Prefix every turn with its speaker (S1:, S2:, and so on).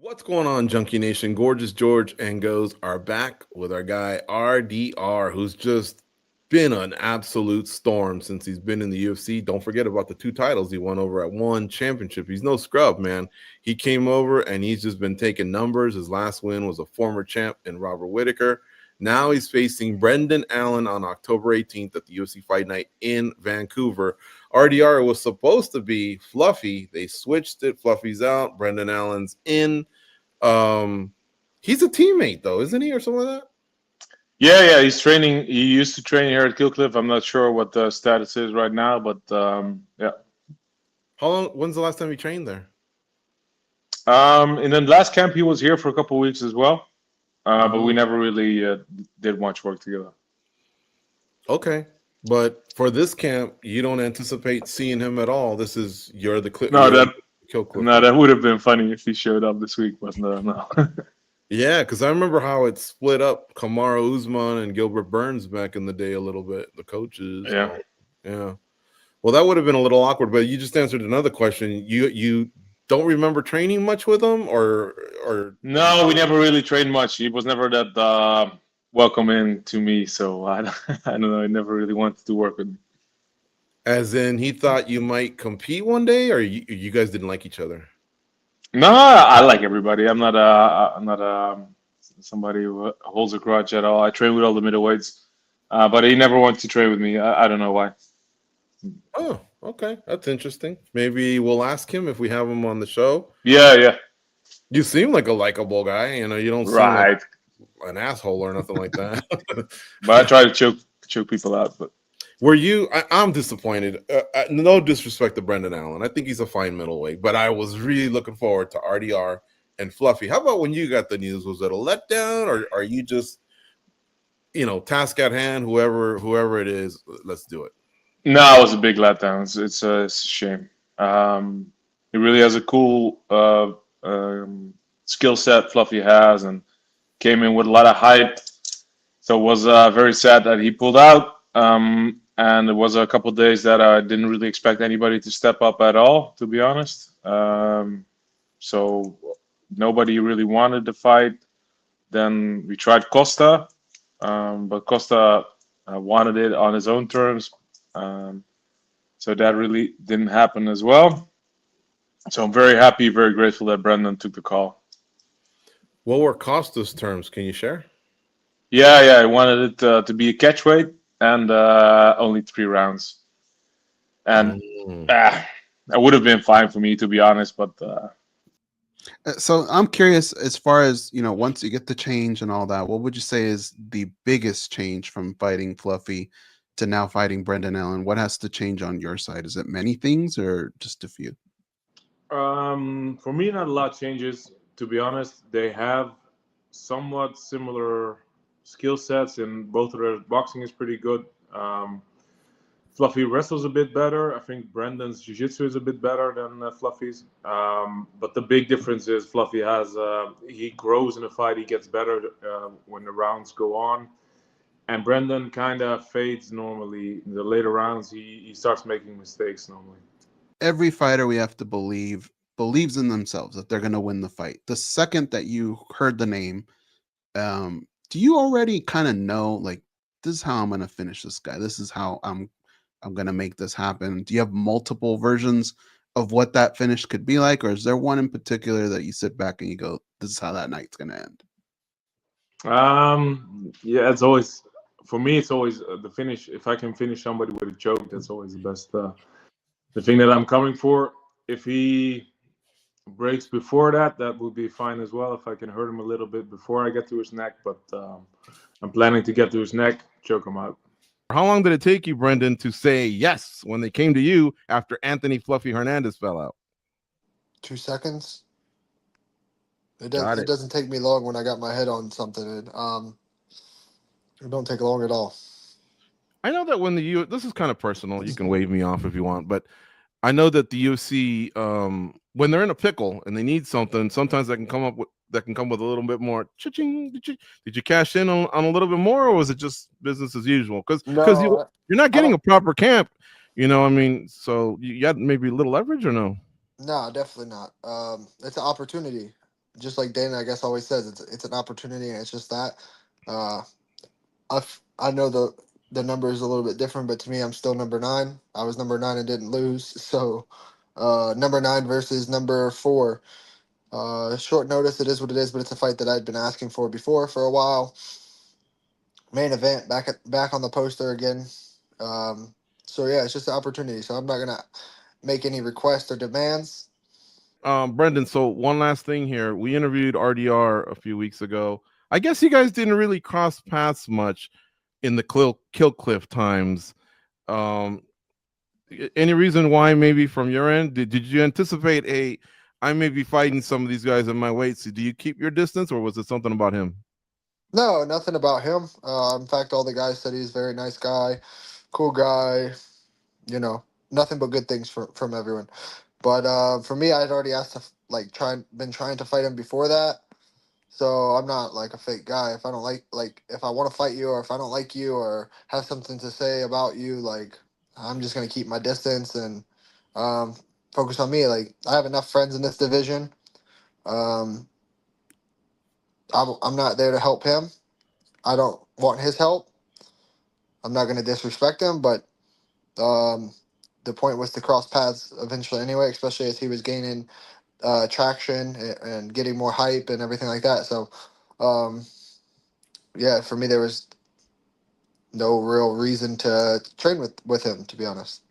S1: What's going on, Junkie Nation? Gorgeous George and Goes are back with our guy RDR, who's just been an absolute storm since he's been in the UFC. Don't forget about the two titles he won over at One Championship. He's no scrub, man. He came over and he's just been taking numbers. His last win was a former champ in Robert Whitaker. Now he's facing Brendan Allen on October 18th at the UFC Fight Night in Vancouver. RDR was supposed to be Fluffy. They switched it. Fluffy's out. Brendan Allen's in. He's a teammate though, isn't he, or something like that?
S2: Yeah, he's training. He used to train here at Killcliff. I'm not sure what the status is right now, but yeah.
S1: How long? When's the last time you trained there?
S2: In the last camp, he was here for a couple of weeks as well, but we never really did much work together.
S1: Okay, but for this camp, you don't anticipate seeing him at all. You're the clip.
S2: No,
S1: Killcliff.
S2: that would have been funny if he showed up this week, but no.
S1: Yeah, because I remember how it split up Kamaru Usman and Gilbert Burns back in the day a little bit. The coaches.
S2: Yeah.
S1: Yeah. Well, that would have been a little awkward, but you just answered another question. You don't remember training much with him, or
S2: No, we never really trained much. He was never that welcoming to me, so I don't know. I never really wanted to work with him.
S1: as in he thought you might compete one day, or you guys didn't like each other?
S2: No, I like everybody. I'm not somebody who holds a grudge at all. I train with all the middleweights, but he never wanted to train with me. I don't know why.
S1: Oh, okay, that's interesting. Maybe we'll ask him if we have him on the show.
S2: Yeah,
S1: You seem like a likable guy. You don't seem like
S2: right.
S1: an asshole or nothing like that.
S2: But I try to choke people out. But
S1: Were you? I'm disappointed. No disrespect to Brendan Allen. I think he's a fine middleweight, but I was really looking forward to RDR and Fluffy. How about when you got the news? Was it a letdown, or are you just, task at hand? Whoever it is, let's do it.
S2: no, it was a big letdown. It's a shame. He really has a cool skill set. Fluffy has, and came in with a lot of hype. So it was very sad that he pulled out. And it was a couple of days that I didn't really expect anybody to step up at all, to be honest. So nobody really wanted the fight. Then we tried Costa, but Costa wanted it on his own terms. So that really didn't happen as well. So I'm very happy, very grateful that Brendan took the call.
S1: What were Costa's terms? Can you share?
S2: Yeah, I wanted it to be a catch weight and only 3 rounds. And that would have been fine for me, to be honest. But
S3: So I'm curious, as far as once you get the change and all that, what would you say is the biggest change from fighting Fluffy to now fighting Brendan Allen? What has to change on your side? Is it many things or just a few?
S2: for me, not a lot changes. To be honest, they have somewhat similar skill sets, and both of their boxing is pretty good. Fluffy wrestles a bit better. I think Brendan's jiu-jitsu is a bit better than Fluffy's. But the big difference is Fluffy he grows in a fight. He gets better when the rounds go on. And Brendan kind of fades normally. In the later rounds, he starts making mistakes normally.
S3: Every fighter, we have to believes in themselves that they're going to win the fight. The second that you heard the name, do you already kind of know, like, this is how I'm going to finish this guy? This is how I'm going to make this happen? Do you have multiple versions of what that finish could be like, or is there one in particular that you sit back and you go, this is how that night's going to end?
S2: Yeah, it's always, for me, it's always the finish. If I can finish somebody with a choke, that's always the best. The thing that I'm coming for. If he breaks before that, that would be fine as well. If I can hurt him a little bit before I get to his neck, but I'm planning to get to his neck, choke him out.
S1: How long did it take you, Brendan, to say yes when they came to you after Anthony Fluffy Hernandez fell out?
S4: 2 seconds. It
S1: Got it.
S4: doesn't take me long when I got my head on something. It don't take long at all.
S1: I know that when this is kind of personal, you can wave me off if you want, but I know that the UFC, when they're in a pickle and they need something, sometimes they can come with a little bit more. Cha-ching. Did you cash in on a little bit more, or was it just business as usual? Because you're not getting a proper camp, so you had maybe a little leverage, or no?
S4: No, definitely not. It's an opportunity. just like Dana, I guess always says, it's an opportunity, and it's just that. Uh, I know the number is a little bit different, but to me, I'm still number nine. I was number nine and didn't lose, so number nine versus number four. Short notice, it is what it is, but it's a fight that I'd been asking for before for a while. Main event, back on the poster again. So yeah, it's just an opportunity. So I'm not gonna make any requests or demands.
S1: Brendan, so one last thing here. We interviewed RDR a few weeks ago. I guess you guys didn't really cross paths much in the Kill Cliff times. Um, any reason why? Maybe from your end, did you anticipate I may be fighting some of these guys in my weight? So do you keep your distance, or was it something about him?
S4: No, nothing about him. In fact, all the guys said he's a very nice guy, cool guy. You know, nothing but good things from everyone. But for me, I'd already asked to been trying to fight him before that. So I'm not like a fake guy. If I don't like if I want to fight you, or if I don't like you, or have something to say about you, like I'm just gonna keep my distance and um, focus on me. Like I have enough friends in this division. Um, I'm not there to help him. I don't want his help. I'm not gonna disrespect him, but um, the point was to cross paths eventually anyway, especially as he was gaining traction and getting more hype and everything like that. So, um, yeah, for me, there was no real reason to train with him, to be honest.